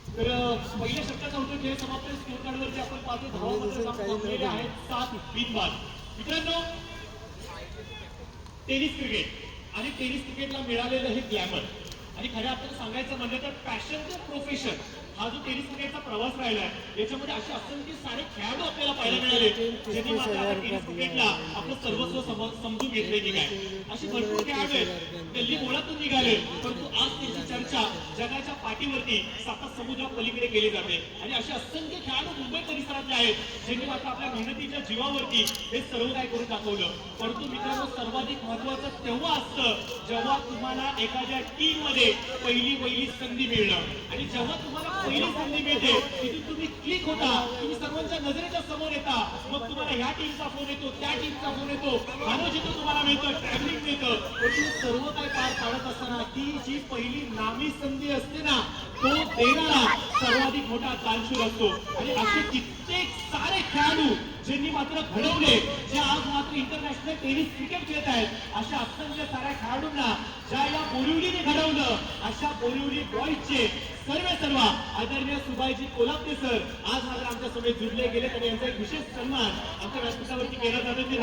तर पहिल्या षटकाचा होतो खेळ समाप्त. स्कोर कार्डवरती आपण पाहतो धावा आहेत 7 बिनबाद. मित्रांनो, टेनिस क्रिकेट आणि टेनिस क्रिकेटला मिळालेलं हे ग्लॅमर आणि खऱ्या अर्थानं सांगायचं म्हणजे तर पॅशन टू प्रोफेशन हा जो टेनिस क्रिकेटचा प्रवास राहिलाय याच्यामध्ये असे असंख्य सारे खेळाडू आपल्याला पाहायला मिळाले ज्यांनी मात्र आता टेनिस क्रिकेटला आपलं सर्वस्व समजून घेतलंय की काय. अशी भरपूर खेळाडू आहेत दिल्ली बोळातून निघाले, परंतु आज त्यांची चर्चा जगाच्या पाठीवरती सात समुद्रा पलीकडे केली जाते. आणि असे असंख्य खेळाडू मुंबई परिसरातले आहेत ज्यांनी मात्र आपल्या मेहनतीच्या जीवावरती हे सर्व काय करून दाखवलं. परंतु मित्रांनो, सर्वाधिक महत्वाचं तेव्हा असतं जेव्हा तुम्हाला एखाद्या टीम मध्ये पहिली संधी मिळणं. आणि जेव्हा तुम्हाला पहिली संधी मिळते तिथून तुम्ही क्लिक होता, तुम्ही सर्वांच्या नजरेच्या समोर येता. मग तुम्हाला ह्या टीमचा फोन येतो, त्या टीमचा फोन येतो, खाणं जिथं तुम्हाला मिळतं, ट्रॅव्हलिंग मिळतं. पण सर्व काय पार पाडत असताना ती जी पहिली नामी संधी असते ना, तो देणारा सर्वाधिक मोठा दानशूर असतो. आणि असे कित्येक सारे खेळाडू ज्यांनी मात्र घडवले, जे आज मात्र इंटरनॅशनल टेनिस क्रिकेट खेळत आहेत, अशा असंख्य साऱ्या खेळाडूंना ज्या या बोरिवलीने घडवलं, अशा बोरिवली बॉईजचे सर्व आदरणीय सुभाषजी कोल्हापते सर आज मात्र आमच्या समेत जुडले गेले. तर यांचा एक विशेष सन्मान आमच्या व्यासपीठावरती केला जातो. ते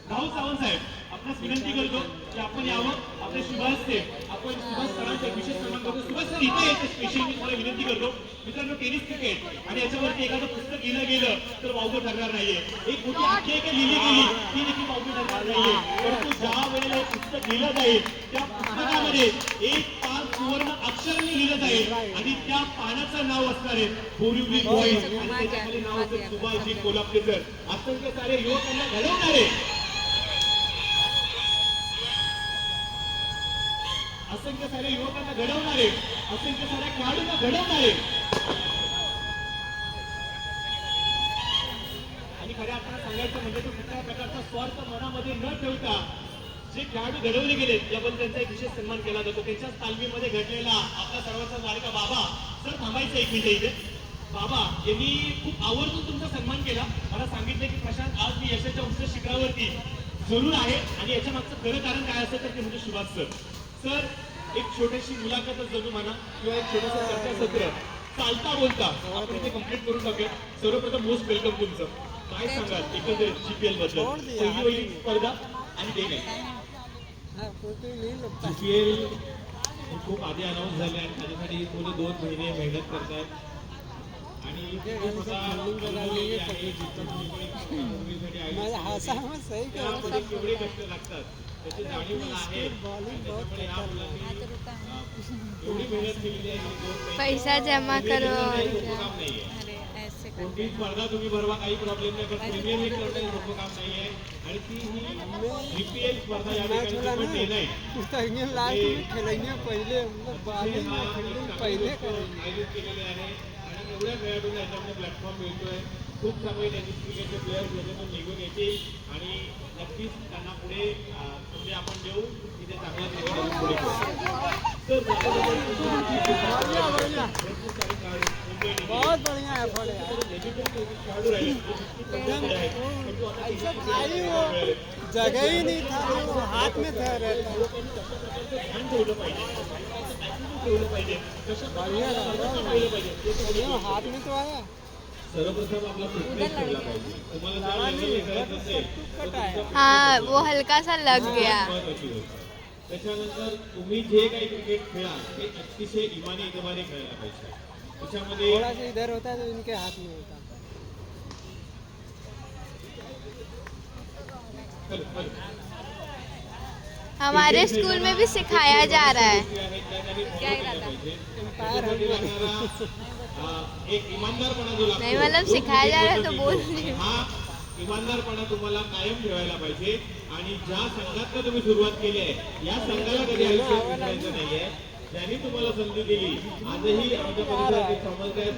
राहुल सावंत साहेब, आपणास विनंती करतो की आपण यावं. आपले सुभाष आपण सुभाष सरांचा एक विशेष सन्मान करतो. सुभाष सर इथे यायचं स्पेशल मी तुम्हाला विनंती करतो. मित्रांनो, टेनिस क्रिकेट आणि याच्यावरती एखादं पुस्तक लिहिलं गेलं तर वावगं ठरणार नाहीये. एक मोठी आख्यायिका लिहिली गेली ती देखील वावगं ठरणार नाहीये. परंतु ज्या वेळेला एक पुस्तक लिहिलं जाईल त्या पुस्तकामध्ये एक पान सुवर्ण अक्षरांनी लिहिलं जाईल आणि त्या पानाचं नाव असणार आहे बोरिवली बॉईज आणि त्याच्यामध्ये नाव असेल सुभाषजी कोल्हापते सर. असंख्य सारे युवकांना घडवणारे, असंख्य सारे युवकांना घडवणारे, असंख्य साऱ्या खेळाडूंना घडवणारे आणि खऱ्या अर्थानं सांगायचं म्हणजे तो कुठल्या प्रकारचा स्वार्थ मनामध्ये न ठेवता जे खेळाडू घडवले गेले याबद्दल त्यांचा एक विशेष सन्मान केला जातो. त्यांच्याच तालमीमध्ये घडलेला आपला सर्वांचा लाडका बाबा सर, थांबायचं एक मिनिट इथे. बाबा यांनी खूप आवर्जून तुमचा सन्मान केला. मला सांगितलं की प्रशांत, आज मी यशाच्या उंच शिखरावरती जरूर आहे आणि याच्या मागचं खरं कारण काय असेल तर ते म्हणजे सुभाष सर. सर, एक छोटीशी मुलाखतच जणू म्हणा किंवा एक छोटंसं चर्चासत्र चालता बोलता आपण इथे कंप्लीट करून टाकूया. सर्वप्रथम मोस्ट वेलकम तुमचं. काय सांगाल एकंदरीत जीपीएल बद्दल? पहिली स्पर्धा आणि डेने जीपीएल खूप आधी अनाऊन्स झाले आणि त्याच्यासाठी मुलं 2 महिने मेहनत करतात आणि केवढे कष्ट लागतात त्याची जाणीव मला आहे. एवढी मेहनत केलेली आहे, पैसा जमा करो. काम नाहीये. कोणतीही स्पर्धा तुम्ही भरवा, काही प्रॉब्लेम नाही, पण प्रीमियर लीग करणं हे सोपं काम नाहीये. आणि ती ही जीपीएल स्पर्धा या ठिकाणी पण डे नाईट आयोजित केलेले आहे आणि एवढ्या खेळाडूंना याच्यामध्ये प्लॅटफॉर्म मिळतोय. खूप चांगले टेनिस क्रिकेटचे प्लेयर्स याच्यातून निघून येतील आणि नक्कीच त्यांना पुढे म्हणजे आपण देऊ तिथे चांगला क्रिकेट पुढे बहुत बढ़िया है फल जगह ही नहीं था, वो हाथ में था हाथ में तो आया. सर्वप्रथम आपला फिटनेस ठेवला पाहिजे. तुम्हाला हाँ, वो हल्का सा लग गया. त्याच्यानंतर तुम्ही जे काही क्रिकेट खेळा ते अतिशय इमाने खेळायला पाहिजे. त्याच्यामध्ये थोड़ा सा इधर होता है तो इनके हाथ में होता है. हमारे स्कूल में भी सिखाया जा रहा है. एक ईमानदारपणा जो लागतो नहीं, मतलब सिखाया जा रहा है तो बोल रही हूँ. हा इमानदारपणा तुम्हाला कायम ठेवायला पाहिजे. आणि ज्या संघात तुम्ही सुरुवात केली आहे या संघाला कधी आयुष्यात विसरायचं नाहीये. ज्यांनी तुम्हाला संधी दिली, आजही आमच्या परिसरातील समाज काय